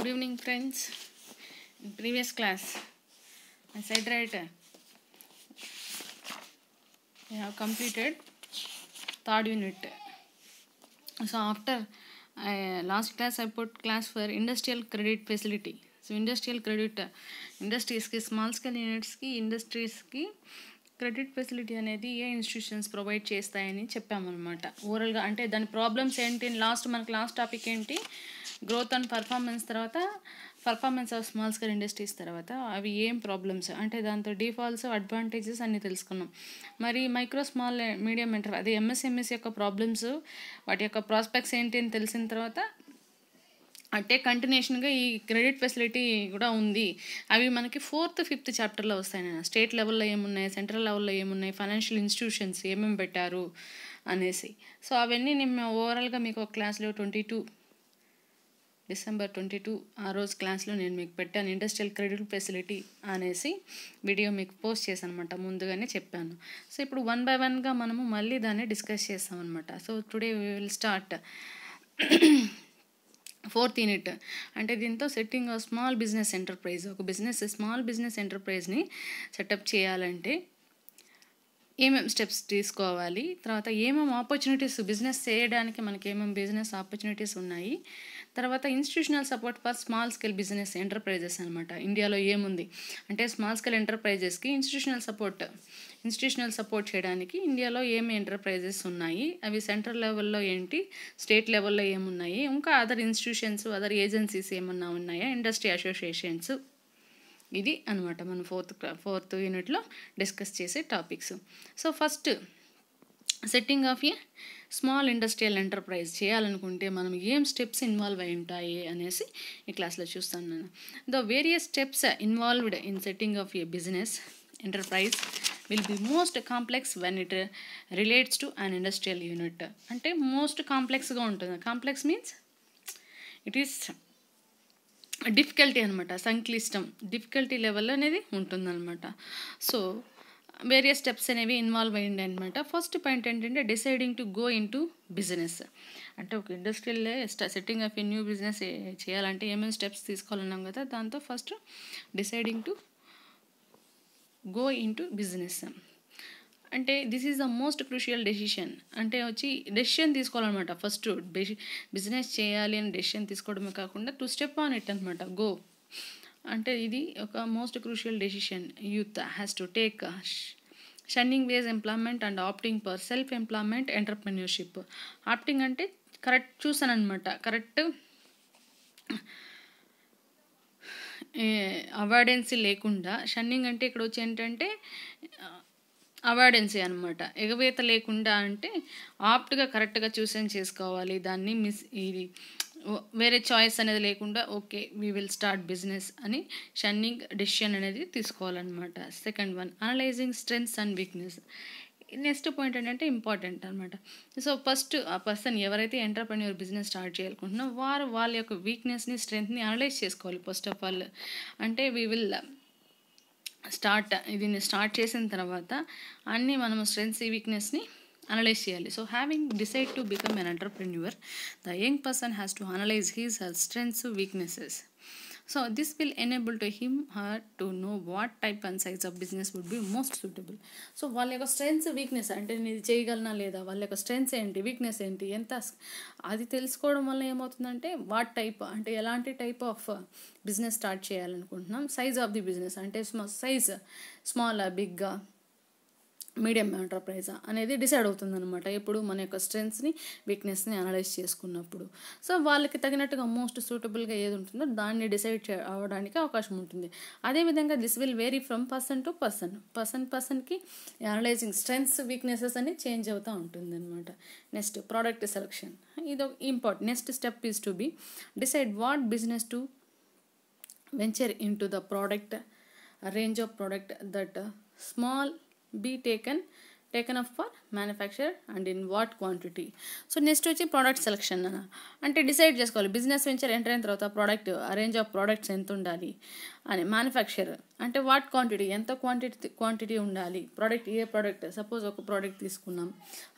Good evening, friends. In previous class, I said right, I have completed third unit. So after last class, I put class for industrial credit facility. So industrial credit, industries ki small scale units ki industries ki credit facility అనేది ఏ institutions provide చేస్తాయని చెప్పామన్నమాట. ఓవరాల్గా అంటే దాని problems ఏంటి, మనకి last topic ఏంటి, growth and performance, తర్వాత performance of small scale industries, తర్వాత అవి ఏం ప్రాబ్లమ్స్ అంటే దాంతో డిఫాల్ట్స్ అడ్వాంటేజెస్ అన్నీ తెలుసుకున్నాం. మరి మైక్రో స్మాల్ మీడియం అది ఎంఎస్ఎంఎస్ యొక్క ప్రాబ్లమ్స్, వాటి యొక్క ప్రాస్పెక్ట్స్ ఏంటి అని తెలిసిన తర్వాత అంటే కంటిన్యూషన్గా ఈ క్రెడిట్ ఫెసిలిటీ కూడా ఉంది. అవి మనకి 4th 5th చాప్టర్లో వస్తాయి. నేను స్టేట్ లెవెల్లో ఏమున్నాయి, సెంట్రల్ లెవెల్లో ఏమున్నాయి, ఫైనాన్షియల్ ఇన్స్టిట్యూషన్స్ ఏమేమి పెట్టారు అనేసి. సో అవన్నీ నేను ఓవరాల్గా మీకు ఒక క్లాస్లో December 22 ఆ రోజు క్లాస్లో నేను మీకు పెట్టాను. ఇండస్ట్రియల్ క్రెడిట్ ఫెసిలిటీ అనేసి వీడియో మీకు పోస్ట్ చేశాను అనమాట, ముందుగానే చెప్పాను. సో ఇప్పుడు 1 by 1గా మనము మళ్ళీ దాన్ని డిస్కస్ చేస్తాం అనమాట. So today we will start 4th unit. అంటే దీంతో సెట్టింగ్ స్మాల్ బిజినెస్ ఎంటర్ప్రైజ్. ఒక స్మాల్ బిజినెస్ ఎంటర్ప్రైజ్ని సెటప్ చేయాలంటే ఏమేమి స్టెప్స్ తీసుకోవాలి, తర్వాత ఏమేమి ఆపర్చునిటీస్ బిజినెస్ చేయడానికి మనకి ఏమేమి బిజినెస్ ఆపర్చునిటీస్ ఉన్నాయి, తర్వాత institutional support for small scale business enterprises అనమాట. ఇండియాలో ఏముంది అంటే స్మాల్ స్కేల్ ఎంటర్ప్రైజెస్కి ఇన్స్టిట్యూషనల్ సపోర్ట్ చేయడానికి ఇండియాలో ఏమి ఎంటర్ప్రైజెస్ ఉన్నాయి, అవి సెంట్రల్ లెవెల్లో ఏంటి, స్టేట్ లెవెల్లో ఏమున్నాయి, ఇంకా అదర్ ఇన్స్టిట్యూషన్స్, అదర్ ఏజెన్సీస్ ఏమన్నా ఉన్నాయా, ఇండస్ట్రీ అసోసియేషన్స్. ఇది అనమాట మనం 4th యూనిట్లో డిస్కస్ చేసే topics. So first setting of a small industrial enterprise చేయాలనుకుంటే మనం ఏం స్టెప్స్ ఇన్వాల్వ్ అయి ఉంటాయి అనేసి ఈ క్లాస్లో చూస్తాను నేను. The various steps involved in setting of a business enterprise will be most complex when it relates to an industrial unit. అంటే మోస్ట్ కాంప్లెక్స్గా ఉంటుంది. Complex means it is difficulty అనమాట, సంక్లిష్టం, డిఫికల్టీ లెవెల్ అనేది ఉంటుందన్నమాట. సో వేరియస్ స్టెప్స్ అనేవి involve అయ్యింది అనమాట. First point ఏంటంటే deciding to go in to business. అంటే ఒక industrial setting of a new business చేయాలంటే ఏమేమి స్టెప్స్ తీసుకోవాలన్నాం కదా, దాంతో first deciding to go in to business. అంటే this is the most crucial decision. అంటే డెసిషన్ తీసుకోవాలన్నమాట. ఫస్ట్ బిజినెస్ చేయాలి అని డెసిషన్ తీసుకోవడమే కాకుండా టు స్టెప్ ఆన్ ఇట్ అనమాట. గో అంటే ఇది ఒక most crucial decision youth has to take. Shunning wage employment and opting for self employment entrepreneurship. Opting అంటే కరెక్ట్ చూసాను అనమాట, కరెక్ట్ అవాయిడెన్సీ లేకుండా. షన్నింగ్ అంటే ఇక్కడ వచ్చి ఏంటంటే అవాయిడెన్సీ అనమాట, ఎగవేత లేకుండా. అంటే ఆప్ట్గా కరెక్ట్గా చేసుకోవాలి దాన్ని. ఇది వేరే చాయిస్ అనేది లేకుండా okay we will start business అని షన్నింగ్ డెసిషన్ అనేది తీసుకోవాలన్నమాట. Second one analysing strengths and weakness. Next point ఏంటంటే ఇంపార్టెంట్ అనమాట. సో ఫస్ట్ ఆ పర్సన్ ఎవరైతే ఎంటర్ప్రెన్యూర్ బిజినెస్ స్టార్ట్ చేయాలనుకుంటున్నారో వాళ్ళ యొక్క వీక్నెస్ని స్ట్రెంగ్త్ని అనలైజ్ చేసుకోవాలి ఫస్ట్ ఆఫ్ ఆల్. అంటే వీ విల్ దీన్ని స్టార్ట్ చేసిన తర్వాత అన్నీ మనము స్ట్రెంగ్త్స్ వీక్నెస్ని అనలైజ్ చేయాలి. So having decide to become an entrepreneur, the young person has to analyse he's her strengths weaknesses. So this will enable to him her to know what type and size of business would be most suitable. So వాళ్ళ యొక్క strengths weakness అంటే నేను ఇది చేయగలనా లేదా, వాళ్ళ యొక్క strengths ఏంటి, వీక్నెస్ ఏంటి, ఎంత అది తెలుసుకోవడం వల్ల ఏమవుతుందంటే వాట్ టైప్ అంటే ఎలాంటి టైప్ ఆఫ్ బిజినెస్ స్టార్ట్ చేయాలనుకుంటున్నాం, సైజ్ ఆఫ్ ది బిజినెస్ అంటే సైజ్ స్మాల్ బిగ్గా మీడియం ఎంటర్ప్రైజ్ అనేది డిసైడ్ అవుతుందన్నమాట. ఎప్పుడు మన యొక్క స్ట్రెంగ్త్స్ని వీక్నెస్ని అనలైజ్ చేసుకున్నప్పుడు. సో వాళ్ళకి తగినట్టుగా మోస్ట్ సూటబుల్గా ఏది ఉంటుందో దాన్ని డిసైడ్ అవ్వడానికి అవకాశం ఉంటుంది. అదేవిధంగా this will vary from person to పర్సన్కి అనలైజింగ్ స్ట్రెంగ్త్స్ వీక్నెసెస్ అని చేంజ్ అవుతూ ఉంటుంది అనమాట. Next product selection. ఇది important. Next step is to be decide what business to venture in to the product range of product that small be taken taken up for manufacture and in what quantity. So next వచ్చి product selection అంటే decide చేసుకోవాలి. Business venture enter అయిన తర్వాత product ఆ range of products ఎంత ఉండాలి అని. Manufacture అంటే వాట్ క్వాంటిటీ, ఎంత క్వాంటిటీ ఉండాలి. ప్రోడక్ట్ ఏ ప్రోడక్ట్, సపోజ్ ఒక ప్రోడక్ట్ తీసుకున్నాం,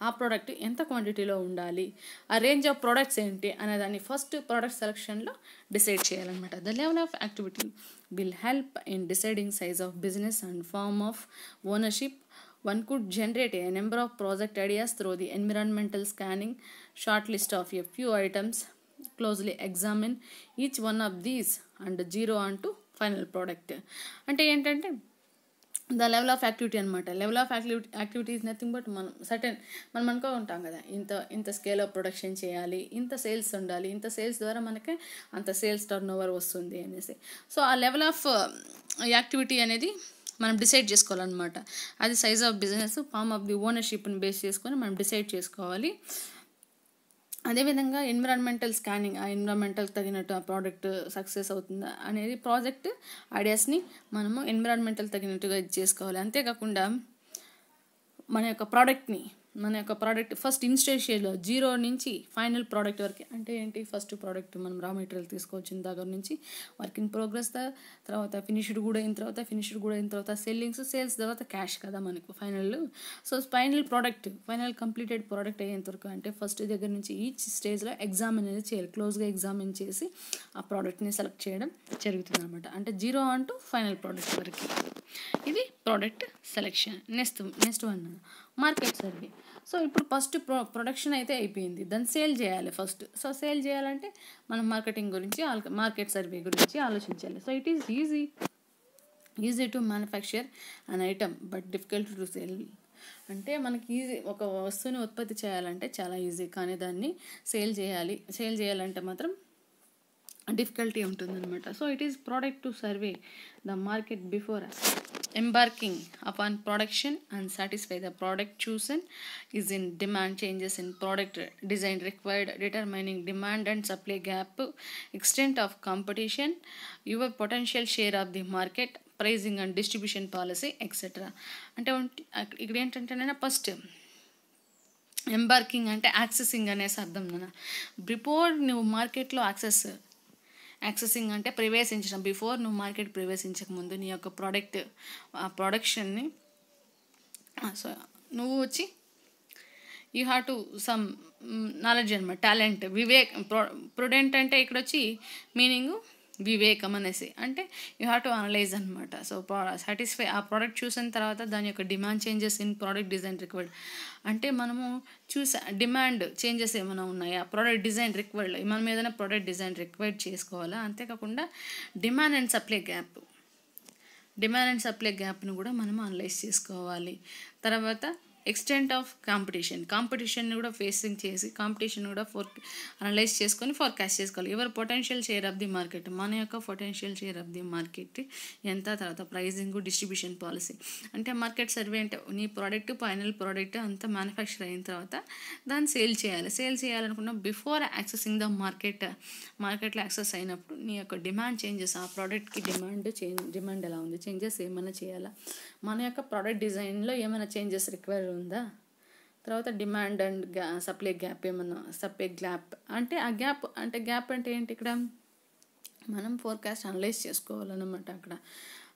ఆ ప్రోడక్ట్ ఎంత క్వాంటిటీలో ఉండాలి, ఆ రేంజ్ ఆఫ్ ప్రోడక్ట్స్ ఏంటి అనే దాన్ని ఫస్ట్ ప్రోడక్ట్ సెలెక్షన్లో డిసైడ్ చేయాలన్నమాట. The level of activity will help in deciding size of business and form of ownership. One could generate a number of project ideas through the environmental scanning, short list of a few items, closely examine each one of these and zero on to final product. అంటే ఏంటంటే the level of activity అనమాట. Level of activity is nothing but మనం అనుకో ఉంటాం కదా, ఇంత scale of production చేయాలి, ఇంత సేల్స్ ఉండాలి, ఇంత సేల్స్ ద్వారా మనకి అంత సేల్స్ టర్న్ ఓవర్ వస్తుంది అనేసి. సో ఆ లెవెల్ ఆఫ్ యాక్టివిటీ అనేది మనం డిసైడ్ చేసుకోవాలన్నమాట. అది size of business, form of the ఓనర్షిప్ని బేస్ చేసుకొని మనం డిసైడ్ చేసుకోవాలి. అదేవిధంగా ఎన్విరాన్మెంటల్ స్కానింగ్, ఆ ఎన్విరాన్మెంటల్ తగినట్టు ఆ ప్రోడక్ట్ సక్సెస్ అవుతుందా అనేది ప్రాజెక్ట్ ఐడియాస్ని మనము ఎన్విరాన్మెంటల్ తగినట్టుగా ఇది చేసుకోవాలి. అంతేకాకుండా మన యొక్క ప్రోడక్ట్ ఫస్ట్ ఇనిషియల్ స్టేజ్లో 0 నుంచి ఫైనల్ ప్రోడక్ట్ వరకు. అంటే ఏంటి, ఫస్ట్ ప్రోడక్ట్ మనం రా మెటీరియల్ తీసుకొచ్చిన దగ్గర నుంచి వర్క్ ఇన్ ప్రోగ్రెస్, తర్వాత ఫినిష్డ్ కూడా అయిన తర్వాత సేల్స్ తర్వాత క్యాష్ కదా మనకు final. So final completed product అయ్యేంత వరకు అంటే ఫస్ట్ దగ్గర నుంచి ఈచ్ స్టేజ్లో ఎగ్జామిన్ అనేది చేయాలి. క్లోజ్గా ఎగ్జామిన్ చేసి ఆ ప్రోడక్ట్ని సెలెక్ట్ చేయడం జరుగుతుంది అనమాట. అంటే 0 అంటూ ఫైనల్ ప్రోడక్ట్ వరకు. ఇది product selection. Next one market survey. So ఇప్పుడు ఫస్ట్ ప్రొడక్షన్ అయితే అయిపోయింది, దాన్ని సేల్ చేయాలి ఫస్ట్. సో సేల్ చేయాలంటే మనం మార్కెట్ సర్వే గురించి ఆలోచించాలి. So it is easy to manufacture an item but difficult to sale. అంటే మనకి ఒక వస్తువుని ఉత్పత్తి చేయాలంటే చాలా ఈజీ, కానీ దాన్ని సేల్ చేయాలంటే మాత్రం డిఫికల్టీ ఉంటుందన్నమాట. So it is product to survey the market before embarking upon production and satisfy the product chosen is in demand, changes in product design required, determining demand and supply gap, extent of competition, your potential share of the market, pricing and distribution policy, etc. అంటే ఇక్కడ ఏంటంటే first ఎంబార్కింగ్ అంటే accessing అనేసి అర్థం. Before నువ్వు మార్కెట్లో accessing అంటే ప్రవేశించడం. బిఫోర్ నువ్వు మార్కెట్ ప్రవేశించకముందు నీ యొక్క ప్రొడక్షన్ని నువ్వు వచ్చి you have to some knowledge అనమాట, టాలెంట్, ప్రుడెంట్ అంటే ఇక్కడ వచ్చి మీనింగు వివేకం అనేసి. అంటే యూ హ్యావ్ టు అనలైజ్ అనమాట. సో సాటిస్ఫై ఆ ప్రోడక్ట్ చూసిన తర్వాత దాని యొక్క demand changes in product design required. అంటే మనము డిమాండ్ చేంజెస్ ఏమైనా ఉన్నాయా, ప్రోడక్ట్ డిజైన్ రిక్వైర్డ్, మనం ఏదైనా ప్రోడక్ట్ డిజైన్ రిక్వైర్డ్ చేసుకోవాలా. అంతేకాకుండా డిమాండ్ అండ్ సప్లై గ్యాప్ను కూడా మనం అనలైజ్ చేసుకోవాలి. తర్వాత ఎక్స్టెంట్ ఆఫ్ కాంపిటీషన్ని కూడా ఫేసింగ్ చేసి కాంపిటీషన్ కూడా అనలైజ్ చేసుకొని ఫోర్కాస్ట్ చేసుకోవాలి. ఎవరు potential share of the market, మన యొక్క potential share of the market ఎంత, తర్వాత ప్రైజింగ్, డిస్ట్రిబ్యూషన్ పాలసీ. అంటే మార్కెట్ సర్వే అంటే నీ ఫైనల్ ప్రోడక్ట్ అంతా మ్యానుఫ్యాక్చర్ అయిన తర్వాత దాన్ని సేల్ చేయాలనుకున్నా బిఫోర్ యాక్సెసింగ్ ద మార్కెట్లో యాక్సెస్ అయినప్పుడు నీ యొక్క డిమాండ్ చేంజెస్, ఆ ప్రోడక్ట్కి డిమాండ్ ఎలా ఉంది, చేంజెస్ ఏమైనా చేయాలా, మన యొక్క ప్రోడక్ట్ డిజైన్లో ఏమైనా చేంజెస్ రిక్వైర్ ఉందా, తర్వాత డిమాండ్ అండ్ సప్లై గ్యాప్ అంటే ఆ గ్యాప్ అంటే ఏంటి, ఇక్కడ మనం ఫోర్కాస్ట్ అనలైజ్ చేసుకోవాలన్నమాట అక్కడ.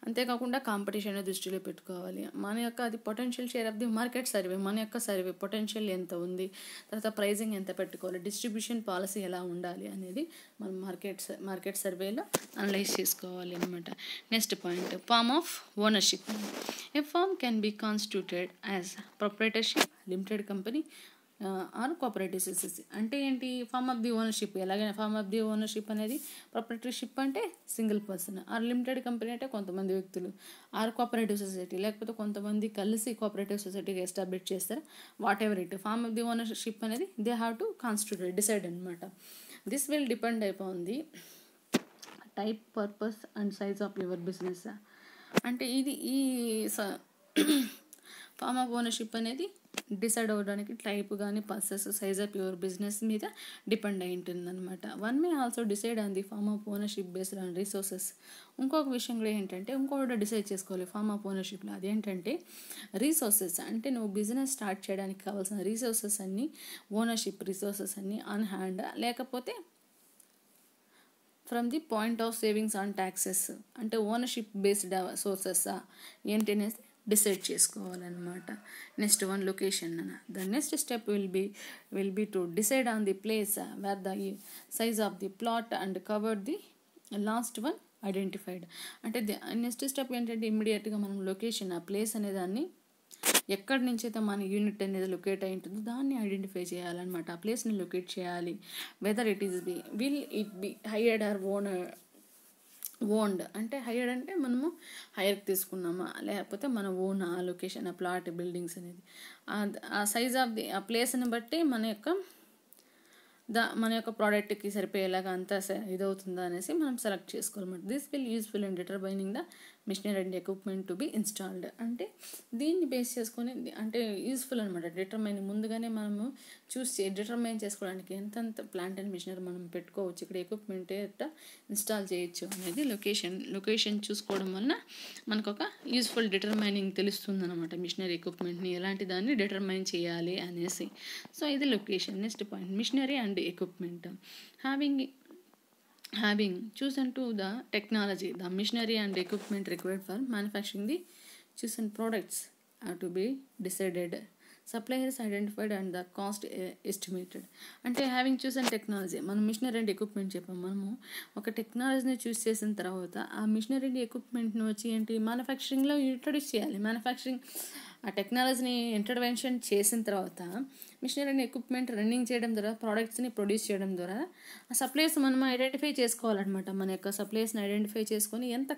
అంతేకాకుండా కాంపిటీషన్ దృష్టిలో పెట్టుకోవాలి. మన యొక్క అది potential share of the market survey, మన యొక్క సర్వే పొటెన్షియల్ ఎంత ఉంది, తర్వాత ప్రైజింగ్ ఎంత పెట్టుకోవాలి, డిస్ట్రిబ్యూషన్ పాలసీ ఎలా ఉండాలి అనేది మనం మార్కెట్ సర్వేలో అనలైజ్ చేసుకోవాలి అనమాట. Next point, form of ownership. A form can be constituted as proprietorship, limited company or cooperative society. అంటే ఏంటి, ఫార్మ్ ఆఫ్ ది ఓనర్షిప్. ఎలాగైనా ఫార్మ్ ఆఫ్ ది ఓనర్షిప్ అనేది ప్రొప్రైటర్షిప్ అంటే single person, or limited company అంటే కొంతమంది వ్యక్తులు, or cooperative society లేకపోతే కొంతమంది కలిసి కోఆపరేటివ్ సొసైటీగా ఎస్టాబ్లిష్ చేస్తారు. Whatever it, form of the ownership అనేది they have to constitute decide అనమాట. This will depend upon the type, purpose and size of your business. అంటే ఈ ఫార్మ్ ఆఫ్ ఓనర్షిప్ అనేది డిసైడ్ అవ్వడానికి టైప్ కానీ purpose size of your business మీద depend అయి ఉంటుంది అనమాట. One may also decide on the form of ownership based on resources. ఇంకొక విషయం కూడా ఏంటంటే ఇంకొకటి డిసైడ్ చేసుకోవాలి ఫార్మ్ ఆఫ్ ఓనర్షిప్లో. అదేంటంటే రీసోర్సెస్, అంటే నువ్వు బిజినెస్ స్టార్ట్ చేయడానికి కావాల్సిన రీసోర్సెస్ అన్నీ, ఓనర్షిప్ రిసోర్సెస్ అన్నీ ఆన్ హ్యాండ్, లేకపోతే from the point of savings on taxes, అంటే ఓనర్షిప్ బేస్డ్ సోర్సెస్ ఏంటి అనేది డిసైడ్ చేసుకోవాలన్నమాట. Next one location. The next step will be to decide on the place where the size of the plot and cover the last one identified. అంటే next step ఏంటంటే ఇమ్మీడియట్గా మనం location, ఆ place అనేదాన్ని ఎక్కడి నుంచి అయితే మన యూనిట్ అనేది లొకేట్ అయి ఉంటుందో దాన్ని ఐడెంటిఫై చేయాలన్నమాట. ఆ ప్లేస్ని లొకేట్ చేయాలి. Whether it is will it be hired or owned, అంటే హైయర్డ్ అంటే మనము హైయర్కి తీసుకున్నామా, లేకపోతే మన ఓన్ ఆ లొకేషన్, ఆ ప్లాట్, బిల్డింగ్స్ అనేది ఆ సైజ్ ఆఫ్ ది ఆ ప్లేస్ని బట్టి మన యొక్క ప్రోడక్ట్కి సరిపోయేలాగా అంతా ఇదవుతుందా అనేసి మనం సెలెక్ట్ చేసుకోవాలన్నమాట. This will useful in determining the machinery and equipment to be installed. అంటే దీన్ని బేస్ చేసుకొని అంటే యూస్ఫుల్ అనమాట. ముందుగానే మనము డిటర్మైన్ చేసుకోవడానికి ఎంతెంత ప్లాంట్ అండ్ మిషనరీ మనం పెట్టుకోవచ్చు, ఇక్కడ ఎక్విప్మెంట్ ఎట్లా ఇన్స్టాల్ చేయొచ్చు అనేది లొకేషన్ చూసుకోవడం వలన మనకు ఒక యూస్ఫుల్ డిటర్మైనింగ్ తెలుస్తుంది అనమాట. మిషనరీ ఎక్విప్మెంట్ని ఎలాంటి దాన్ని డిటర్మైన్ చేయాలి అనేసి. సో ఇది location. Next point machinery and equipment. Having chosen to the technology, the machinery and equipment required for manufacturing the chosen products have to be decided, suppliers identified and the cost estimated. అంటే having chosen technology, మనం machinery and equipment చెప్పాము. మనము ఒక టెక్నాలజీని చూస్ చేసిన తర్వాత ఆ machinery and ఎక్విప్మెంట్ని వచ్చి మ్యానుఫ్యాక్చరింగ్లో ఇంట్రొడ్యూస్ చేయాలి. ఆ టెక్నాలజీని ఇంటర్వెన్షన్ చేసిన తర్వాత మిషనరీ అండ్ ఎక్విప్మెంట్ రన్నింగ్ చేయడం ద్వారా, ప్రోడక్ట్స్ని ప్రొడ్యూస్ చేయడం ద్వారా ఆ సప్లైస్ మనం ఐడెంటిఫై చేసుకోవాలన్నమాట. మన యొక్క సప్లైస్ని ఐడెంటిఫై చేసుకొని ఎంత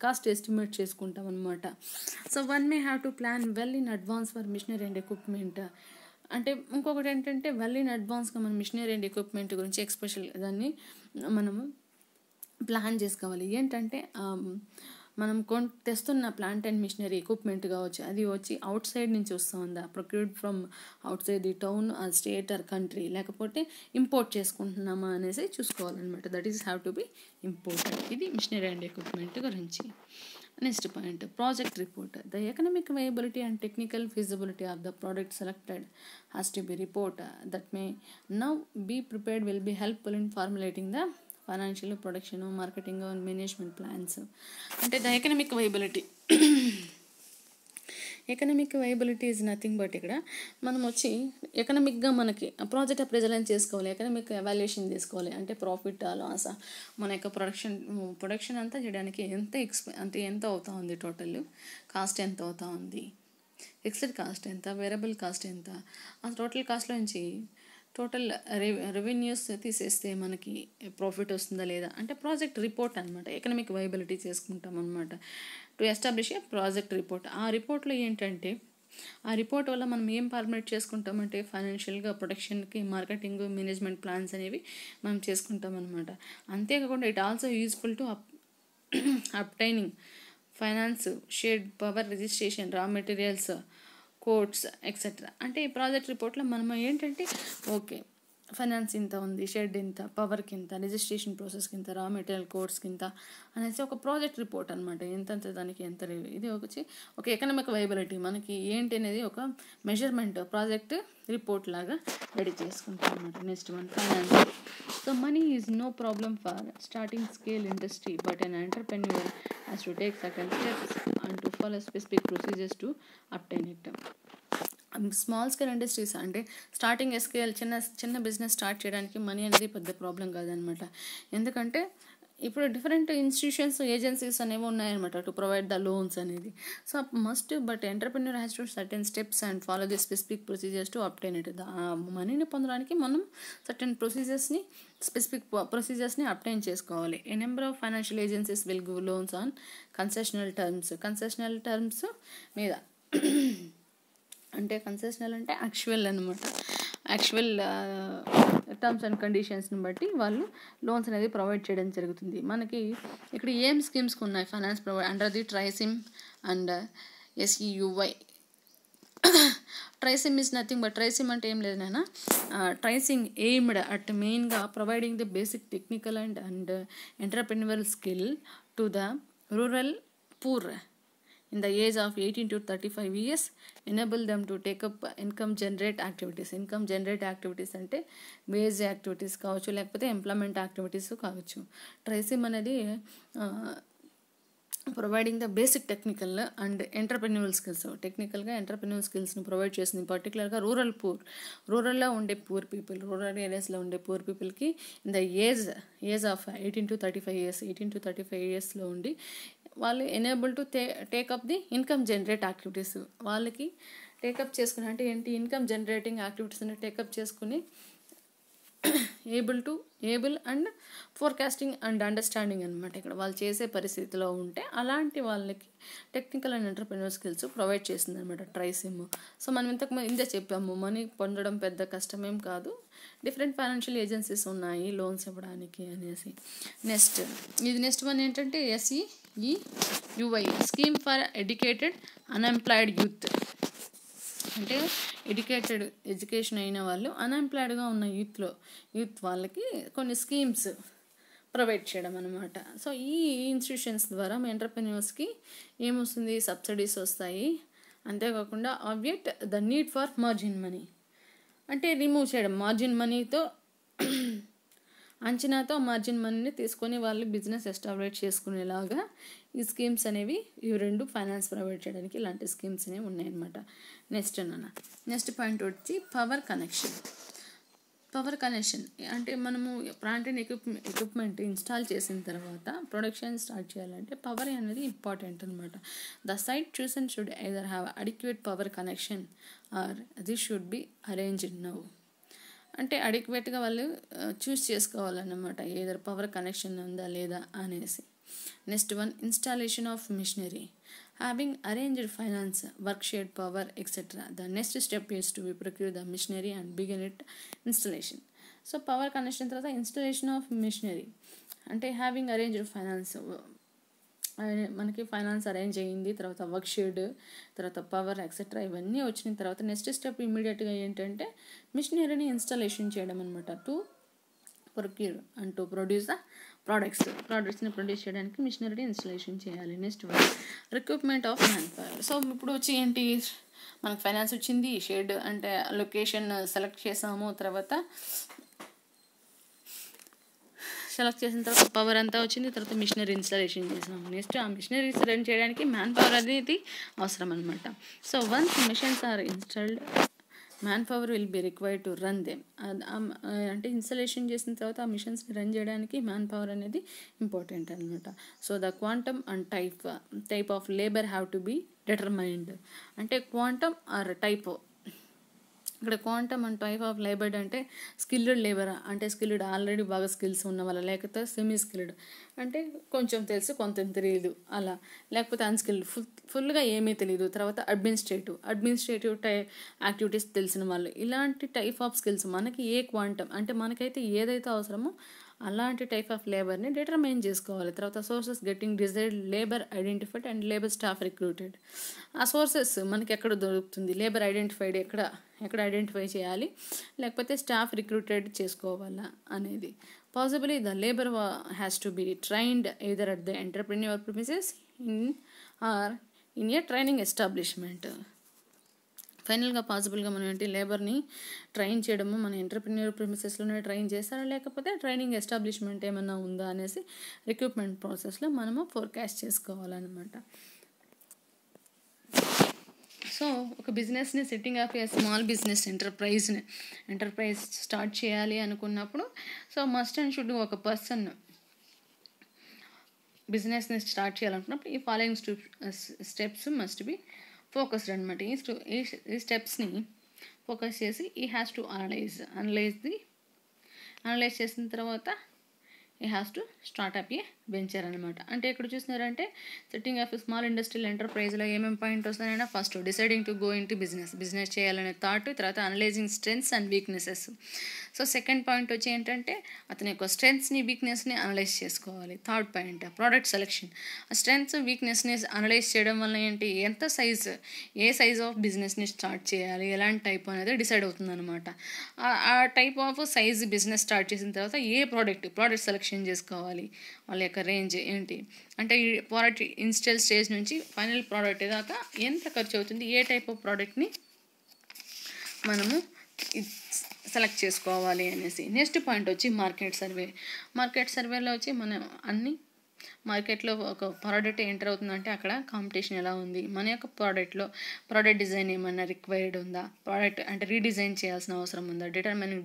కాస్ట్ ఎస్టిమేట్ చేసుకుంటాం అనమాట. So one may have to plan well in advance for machinery and equipment. అంటే ఇంకొకటి ఏంటంటే వెల్ ఇన్ అడ్వాన్స్గా మన మిషనరీ అండ్ ఎక్విప్మెంట్ గురించి ఎక్స్పెషల్ దాన్ని మనము ప్లాన్ చేసుకోవాలి. ఏంటంటే మనం తెస్తున్న ప్లాంట్ అండ్ మిషనరీ ఎక్విప్మెంట్ కావచ్చు, అది వచ్చి అవుట్ సైడ్ నుంచి వస్తుందా, procured from outside the town or state or country, లేకపోతే ఇంపోర్ట్ చేసుకుంటున్నామా అనేసి చూసుకోవాలన్నమాట. That is have to be imported. ఇది మిషనరీ అండ్ ఎక్విప్మెంట్ గురించి. Next point project report. The economic viability and technical feasibility of the product selected has to be report that may now be prepared will be helpful in formulating the financial, production, marketing and management plans. అంటే the economic viability is nothing but ఇక్కడ మనం వచ్చి ఎకనామిక్గా మనకి project appraisal చేసుకోవాలి, economic evaluation తీసుకోవాలి. అంటే profit loss, మన యొక్క ప్రొడక్షన్ అంతా చేయడానికి ఎంత అవుతా ఉంది, టోటల్ కాస్ట్ ఎంత అవుతా ఉంది, ఫిక్స్డ్ కాస్ట్ ఎంత, వేరియబుల్ కాస్ట్ ఎంత, ఆ టోటల్ కాస్ట్లో నుంచి టోటల్ రెవెన్యూస్ తీసేస్తే మనకి ప్రాఫిట్ వస్తుందా లేదా, అంటే ప్రాజెక్ట్ రిపోర్ట్ అనమాట. ఎకనామిక్ వైబిలిటీ చేసుకుంటాం అనమాట. To establish A project report. ఆ రిపోర్ట్లో ఏంటంటే ఆ రిపోర్ట్ వల్ల మనం ఏం ఫార్ములేట్ చేసుకుంటామంటే ఫైనాన్షియల్గా, ప్రొడక్షన్కి, మార్కెటింగ్, మేనేజ్మెంట్ ప్లాన్స్ అనేవి మనం చేసుకుంటాం అనమాట. అంతేకాకుండా it also useful to obtaining finance, shed, power, registration, raw materials, codes etcetera. అంటే ఈ ప్రాజెక్ట్ రిపోర్ట్లో మనం ఏంటంటే ఓకే ఫైనాన్స్ ఇంత ఉంది, షెడ్ ఇంత, పవర్కి ఇంత, రిజిస్ట్రేషన్ ప్రాసెస్కి ఇంత, రా మెటీరియల్ కోడ్స్కి ఇంత అనేసి ఒక ప్రాజెక్ట్ రిపోర్ట్ అనమాట. ఎంతంత దానికి ఎంత ఇది వచ్చి ఒక ఎకనామిక్ వైబిలిటీ మనకి ఏంటి అనేది ఒక మెజర్మెంట్ ప్రాజెక్ట్ రిపోర్ట్ లాగా రెడీ చేసుకుంటాం అనమాట. Next one finance. So money is no problem for starting scale industry but an entrepreneur has to take certain steps and to follow specific procedures to obtain it. Small scale industries అంటే starting scale చిన్న business start చేయడానికి money అనేది పెద్ద problem కాదనమాట. ఎందుకంటే ఇప్పుడు different institutions, agencies అనేవి ఉన్నాయన్నమాట టు ప్రొవైడ్ ద లోన్స్ అనేది. So but entrepreneur has to certain steps and follow the specific procedures to obtain it. మనీని పొందడానికి మనం సర్టెన్ స్పెసిఫిక్ ప్రొసీజర్స్ని అబ్టైన్ చేసుకోవాలి. A number of financial agencies will give loans on concessional terms మీద. అంటే concessional అంటే actual అనమాట. Actual terms and కండిషన్స్ని బట్టి వాళ్ళు లోన్స్ అనేది ప్రొవైడ్ చేయడం జరుగుతుంది. మనకి ఇక్కడ ఏం స్కీమ్స్కి ఉన్నాయి finance provide under the TRYSEM and SEUY TRYSEM is nothing but TRYSEM అంటే ఏం లేదు నాన్న. ట్రైసింగ్ ఎయిమ్డ్ అట్ మెయిన్గా providing the basic technical and entrepreneurial skill to the rural poor in the age of 18 to 35 years, enable them to take up income generate activities అంటే veg activities కావచ్చు, లేకపోతే employment activities కావచ్చు. ట్రైసిమ్ అనేది providing the basic technical and entrepreneurial skills, టెక్నికల్గా entrepreneurial స్కిల్స్ని provide చేస్తుంది. పర్టికులర్గా రూరల్లో ఉండే పూర్ పీపుల్, రూరల్ ఏరియాస్లో ఉండే పూర్ పీపుల్కి in the age of 18 to 35 ఇయర్స్లో ఉండి వాళ్ళు enable to take up the income generate activities. వాళ్ళకి టేకప్ చేసుకుని అంటే ఏంటి, ఇన్కమ్ జనరేటింగ్ యాక్టివిటీస్ని టేకప్ చేసుకుని able and forecasting and understanding అనమాట. ఇక్కడ వాళ్ళు చేసే పరిస్థితిలో ఉంటే అలాంటి వాళ్ళకి technical and entrepreneur skills provide చేస్తుంది అనమాట ట్రైసిమ్. సో మనం ఇంతే చెప్పాము, మనీ పొందడం పెద్ద కష్టమేం కాదు, డిఫరెంట్ ఫైనాన్షియల్ ఏజెన్సీస్ ఉన్నాయి లోన్స్ ఇవ్వడానికి అనేసి. నెక్స్ట్ వన్ ఏంటంటే SEEUI scheme for educated unemployed youth. అంటే ఎడ్యుకేషన్ అయిన వాళ్ళు అన్ఎంప్లాయిడ్గా ఉన్న యూత్ వాళ్ళకి కొన్ని స్కీమ్స్ ప్రొవైడ్ చేయడం అనమాట. సో ఈ ఇన్స్టిట్యూషన్స్ ద్వారా మీ ఎంటర్ప్రెన్యూర్స్కి ఏమొస్తుంది, సబ్సిడీస్ వస్తాయి. అంతేకాకుండా object the need for margin money అంటే రిమూవ్ చేయడం, అంచనాతో మార్జిన్ మనీని తీసుకొని వాళ్ళు బిజినెస్ ఎస్టాబ్లిష్ చేసుకునేలాగా ఈ స్కీమ్స్ అనేవి ఇవి రెండు ఫైనాన్స్ ప్రొవైడ్ చేయడానికి ఇలాంటి స్కీమ్స్ అనేవి ఉన్నాయన్నమాట. నెక్స్ట్ పాయింట్ వచ్చి పవర్ కనెక్షన్ అంటే మనము ప్లాంట్ అండ్ ఎక్విప్మెంట్ ఇన్స్టాల్ చేసిన తర్వాత ప్రొడక్షన్ స్టార్ట్ చేయాలంటే పవర్ అనేది ఇంపార్టెంట్ అనమాట. The site chosen should either have adequate power connection or this should be arranged now. అంటే అడిక్వేట్గా వాళ్ళు చూస్ చేసుకోవాలన్నమాట, ఏదర్ పవర్ కనెక్షన్ ఉందా లేదా అనేసి. Next one installation of machinery having arranged finance work shed power etcetera. The next step is to procure the machinery and begin it installation. So power connection తర్వాత installation of machinery అంటే having arranged finance, మనకి finance arrange అయ్యింది, తర్వాత work shed, తర్వాత power etcetera ఇవన్నీ వచ్చిన తర్వాత next step ఇమీడియట్గా ఏంటంటే మిషనరీని ఇన్స్టాలేషన్ చేయడం అనమాట. To procure and to produce the ప్రోడక్ట్స్ని ప్రొడ్యూస్ చేయడానికి మిషనరీని ఇన్స్టాలేషన్ చేయాలి. Next recruitment of manpower. So ఇప్పుడు వచ్చి ఏంటి, మనకు ఫైనాన్స్ వచ్చింది, షెడ్ అంటే లొకేషన్ సెలెక్ట్ చేసాము, తర్వాత సెలెక్ట్ చేసిన తర్వాత పవర్ అంతా వచ్చింది, తర్వాత మిషనరీ ఇన్స్టాలేషన్ చేసాము. నెక్స్ట్ ఆ మిషనరీ రన్ చేయడానికి మ్యాన్ పవర్ అనేది అవసరం అనమాట. So once machines are installed manpower will be required to run them. అంటే ఇన్స్టాలేషన్ చేసిన తర్వాత ఆ మిషన్స్ని రన్ చేయడానికి మ్యాన్ పవర్ అనేది ఇంపార్టెంట్ అనమాట. So the quantum and type of labour have to be determined. అంటే క్వాంటమ్ ఆర్ టైప్, ఇక్కడ quantum and type of labour అంటే స్కిల్డ్ లేబర్ అంటే స్కిల్డ్ ఆల్రెడీ బాగా స్కిల్స్ ఉన్న వాళ్ళ, లేకపోతే సెమీ స్కిల్డ్ అంటే కొంచెం తెలుసు కొంత తెలియదు అలా, లేకపోతే అన్స్కిల్డ్ ఫుల్గా ఏమీ తెలియదు, తర్వాత అడ్మినిస్ట్రేటివ్ యాక్టివిటీస్ తెలిసిన వాళ్ళు. ఇలాంటి టైప్ ఆఫ్ స్కిల్స్ మనకి ఏ క్వాంటమ్ అంటే మనకైతే ఏదైతే అవసరమో అలాంటి టైప్ ఆఫ్ లేబర్ని డిటర్మైన్ చేసుకోవాలి. తర్వాత sources getting desired labour identified and labour staff recruited. ఆ సోర్సెస్ మనకి ఎక్కడ దొరుకుతుంది, లేబర్ ఐడెంటిఫైడ్ ఎక్కడ ఐడెంటిఫై చేయాలి, లేకపోతే స్టాఫ్ రిక్రూటెడ్ చేసుకోవాలా అనేది. Possibly the labour has to be trained either at the entrepreneur premises in a training establishment. ఫైనల్గా పాసిబుల్గా మనం ఏంటి లేబర్ని ట్రైన్ చేయడము మన ఎంటర్ప్రెన్యూర్ ప్రిమిసెస్లోనే ట్రైన్ చేస్తారా, లేకపోతే ట్రైనింగ్ ఎస్టాబ్లిష్మెంట్ ఏమైనా ఉందా అనేసి రిక్రూట్మెంట్ ప్రాసెస్లో మనము ఫోర్కాస్ట్ చేసుకోవాలన్నమాట. సో ఒక బిజినెస్ని setting of a small business enterprise start చేయాలి అనుకున్నప్పుడు సో మస్ట్ అండ్ షుడ్ ఒక పర్సన్ బిజినెస్ని స్టార్ట్ చేయాలనుకున్నప్పుడు ఈ following steps must be focused అనమాట. ఈ స్టెప్స్ని ఫోకస్ చేసి ఈ హ్యాస్ టు అనలైజ్ చేసిన తర్వాత he has to start up a venture అనమాట. అంటే ఇక్కడ చూసినారంటే సెట్టింగ్ ఆఫ్ స్మాల్ ఇండస్ట్రియల్ ఎంటర్ప్రైజ్లో ఏమేమి పాయింట్ వస్తాయన్నా, first deciding to go into business చేయాలనే థాట్, తర్వాత analysing strengths and weaknesses. So second point వచ్చి ఏంటంటే అతని యొక్క స్ట్రెంగ్స్ని వీక్నెస్ని అనలైజ్ చేసుకోవాలి. Third point product selection. ఆ స్ట్రెంగ్స్ వీక్నెస్ని అనలైజ్ చేయడం వల్ల ఏంటి, ఎంత సైజ్, ఏ సైజ్ ఆఫ్ బిజినెస్ని స్టార్ట్ చేయాలి, ఎలాంటి టైప్ అనేది డిసైడ్ అవుతుంది అనమాట. ఆ type of size business start చేసిన తర్వాత ఏ ప్రోడక్ట్ సెలెక్షన్ చేసుకోవాలి, వాళ్ళ యొక్క రేంజ్ ఏంటి, అంటే ఈ ప్రోడక్ట్ ఇన్స్టల్ స్టేజ్ నుంచి ఫైనల్ ప్రోడక్ట్ దాకా ఎంత ఖర్చు అవుతుంది, ఏ టైప్ ఆఫ్ ప్రోడక్ట్ని మనము సెలెక్ట్ చేసుకోవాలి అనేసి. నెక్స్ట్ పాయింట్ వచ్చి మార్కెట్ సర్వేలో వచ్చి మనం అన్ని మార్కెట్లో ఒక ప్రోడక్ట్ ఎంటర్ అవుతుందంటే అక్కడ కాంపిటీషన్ ఎలా ఉంది, మన యొక్క ప్రోడక్ట్ డిజైన్ ఏమన్నా రిక్వైర్డ్ ఉందా, ప్రోడక్ట్ అంటే రీడిజైన్ చేయాల్సిన అవసరం ఉందా, determining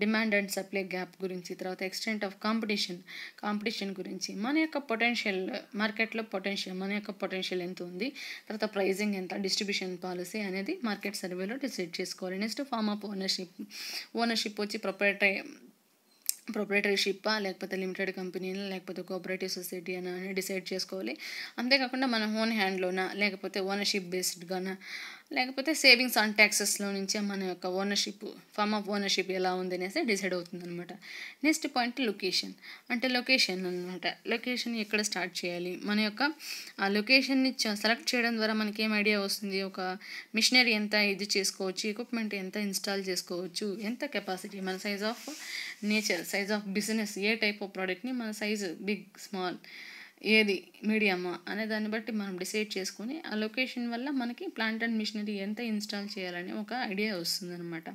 demand and supply gap గురించి, తర్వాత ఎక్స్టెంట్ ఆఫ్ కాంపిటీషన్ గురించి, మన యొక్క పొటెన్షియల్ మార్కెట్లో మన యొక్క పొటెన్షియల్ ఎంత ఉంది, తర్వాత ప్రైజింగ్ ఎంత, డిస్ట్రిబ్యూషన్ పాలసీ అనేది మార్కెట్ సర్వేలో డిసైడ్ చేసుకోవాలి. నెక్స్ట్ ఫార్మ్ ఆఫ్ ఓనర్షిప్ వచ్చి ప్రొపరేటరీషిప్పా, లేకపోతే లిమిటెడ్ కంపెనీనా, లేకపోతే కోఆపరేటివ్ సొసైటీ అని డిసైడ్ చేసుకోవాలి. అంతేకాకుండా మన ఓన్ హ్యాండ్లోనా, లేకపోతే ఓనర్షిప్ బేస్డ్గానా, లేకపోతే సేవింగ్స్ ఆన్ ట్యాక్సెస్లో నుంచే మన యొక్క ఫార్మ్ ఆఫ్ ఓనర్షిప్ ఎలా ఉంది అనేసి డిసైడ్ అవుతుంది అనమాట. నెక్స్ట్ పాయింట్ లొకేషన్ అనమాట. లొకేషన్ ఎక్కడ స్టార్ట్ చేయాలి, మన యొక్క ఆ లొకేషన్ని సెలెక్ట్ చేయడం ద్వారా మనకి ఏం ఐడియా వస్తుంది, ఒక మిషనరీ ఎంత ఇది చేసుకోవచ్చు, ఎక్విప్మెంట్ ఎంత ఇన్స్టాల్ చేసుకోవచ్చు, ఎంత కెపాసిటీ, మన size of business, A type of ప్రోడక్ట్ని మన సైజు బిగ్ స్మాల్ ఏది మీడియమా అనే దాన్ని బట్టి మనం డిసైడ్ చేసుకొని ఆ లొకేషన్ వల్ల మనకి ప్లాంట్ అండ్ మిషనరీ ఎంత ఇన్స్టాల్ చేయాలని ఒక ఐడియా వస్తుందన్నమాట.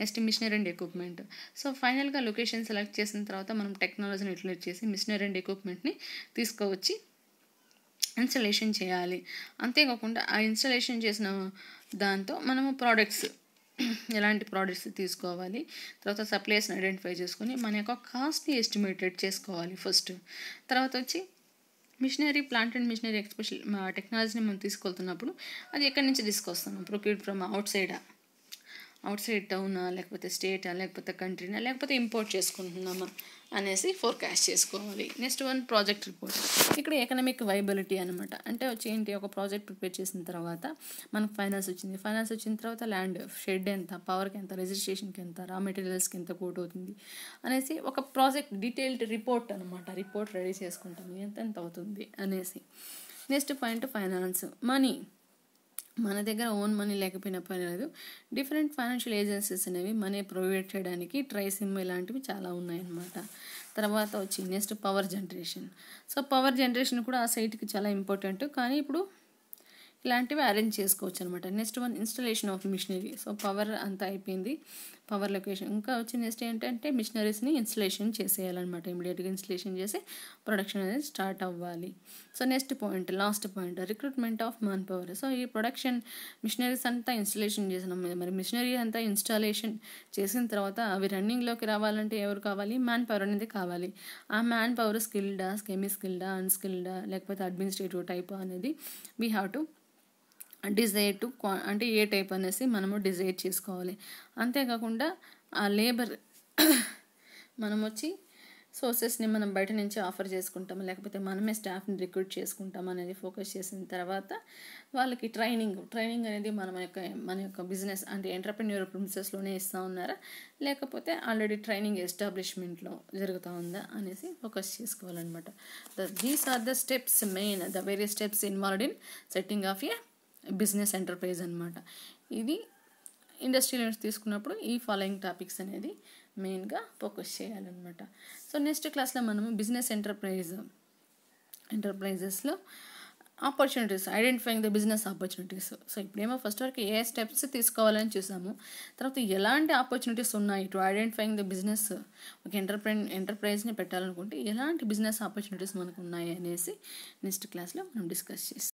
Next machinery and equipment. So ఫైనల్గా లొకేషన్ సెలెక్ట్ చేసిన తర్వాత మనం టెక్నాలజీని యూటిలైజ్ చేసి మిషనరీ అండ్ ఎక్విప్మెంట్ని తీసుకువచ్చి ఇన్స్టలేషన్ చేయాలి. అంతేకాకుండా ఆ ఇన్స్టలేషన్ చేసిన దాంతో మనము ఎలాంటి ప్రోడక్ట్స్ తీసుకోవాలి, తర్వాత సప్లైస్ని ఐడెంటిఫై చేసుకొని మన యొక్క కాస్ట్ని ఎస్టిమేటెడ్ చేసుకోవాలి ఫస్ట్. తర్వాత వచ్చి ప్లాంట్ అండ్ మిషనరీ ఎస్పెషల్ టెక్నాలజీని మనం తీసుకెళ్తున్నప్పుడు అది ఎక్కడి నుంచి తీసుకొస్తాము, ప్రొక్యూర్డ్ ఫ్రమ్ అవుట్ సైడ్ టౌనా, లేకపోతే స్టేటా, లేకపోతే కంట్రీనా, లేకపోతే ఇంపోర్ట్ చేసుకుంటున్నామా అనేసి ఫోర్కాస్ట్ చేసుకోవాలి. Next one project report. ఇక్కడ ఎకనామిక్ వైబిలిటీ అనమాట. అంటే వచ్చి ఏంటి, ఒక ప్రాజెక్ట్ ప్రిపేర్ చేసిన తర్వాత మనకు ఫైనాన్స్ వచ్చిన తర్వాత ల్యాండ్, షెడ్ ఎంత, పవర్కి ఎంత, రిజిస్ట్రేషన్కి ఎంత, రా మెటీరియల్స్కి ఎంత కోట్ అవుతుంది అనేసి ఒక ప్రాజెక్ట్ డీటెయిల్డ్ రిపోర్ట్ అనమాట. రిపోర్ట్ రెడీ చేసుకుంటాము ఎంత అవుతుంది అనేసి. Next point finance. మన దగ్గర ఓన్ మనీ లేకపోయినా పర్లేదు, డిఫరెంట్ ఫైనాన్షియల్ ఏజెన్సీస్ అనేవి మనీ ప్రొవైడ్ చేయడానికి ట్రైసిమ్ ఇలాంటివి చాలా ఉన్నాయన్నమాట. తర్వాత వచ్చి next power generation. So power generation కూడా ఆ సైట్కి చాలా ఇంపార్టెంట్, కానీ ఇప్పుడు ఇలాంటివి అరేంజ్ చేసుకోవచ్చు అనమాట. Next one installation of machinery. So power అంతా అయిపోయింది, పవర్ లొకేషన్. ఇంకా వచ్చి నెక్స్ట్ ఏంటంటే మిషనరీస్ని ఇన్స్టలేషన్ చేసేయాలన్నమాట. ఇమీడియట్గా ఇన్స్టలేషన్ చేసి ప్రొడక్షన్ అనేది స్టార్ట్ అవ్వాలి. So last point recruitment of manpower. So ఈ ప్రొడక్షన్ మిషనరీస్ అంతా ఇన్స్టలేషన్ చేసినాం, మరి మిషనరీ అంతా ఇన్స్టాలేషన్ చేసిన తర్వాత అవి రన్నింగ్లోకి రావాలంటే ఎవరు కావాలి, మ్యాన్ పవర్ అనేది కావాలి. ఆ మ్యాన్ పవర్ స్కిల్డా, సెమీ స్కిల్డా, అన్స్కిల్డా, లేకపోతే అడ్మినిస్ట్రేటివ్ టైప్ అనేది we have to desired to అంటే ఏ టైప్ అనేసి మనము డిజైడ్ చేసుకోవాలి. అంతేకాకుండా ఆ లేబర్ మనం వచ్చి సోర్సెస్ని మనం బయట నుంచి ఆఫర్ చేసుకుంటాము, లేకపోతే మనమే స్టాఫ్ని రిక్రూట్ చేసుకుంటాం అనేది ఫోకస్ చేసిన తర్వాత వాళ్ళకి ట్రైనింగ్ అనేది మన యొక్క బిజినెస్ అంటే ఎంటర్‌ప్రెన్యూర్ ప్రిన్సెస్లోనే ఇస్తూ ఉన్నారా, లేకపోతే ఆల్రెడీ ట్రైనింగ్ ఎస్టాబ్లిష్మెంట్లో జరుగుతూ ఉందా అనేసి ఫోకస్ చేసుకోవాలన్నమాట. These are the steps the various steps involved in setting of a business enterprise అనమాట. ఇది ఇండస్ట్రియల్ యూనిట్స్ తీసుకున్నప్పుడు ఈ ఫాలోయింగ్ టాపిక్స్ అనేది మెయిన్గా ఫోకస్ చేయాలన్నమాట. సో నెక్స్ట్ క్లాస్లో మనము బిజినెస్ ఎంటర్ప్రైజెస్లో opportunities, identifying the business opportunities. So ఇప్పుడేమో ఫస్ట్ వరకు ఏ స్టెప్స్ తీసుకోవాలని చూసాము, తర్వాత ఎలాంటి ఆపర్చునిటీస్ ఉన్నాయి టు ఐడెంటిఫైయింగ్ ద బిజినెస్, ఒక ఎంటర్ప్రైజ్ని పెట్టాలనుకుంటే ఎలాంటి బిజినెస్ ఆపర్చునిటీస్ మనకు ఉన్నాయి అనేసి నెక్స్ట్ క్లాస్లో మనం డిస్కస్ చేస్తాం.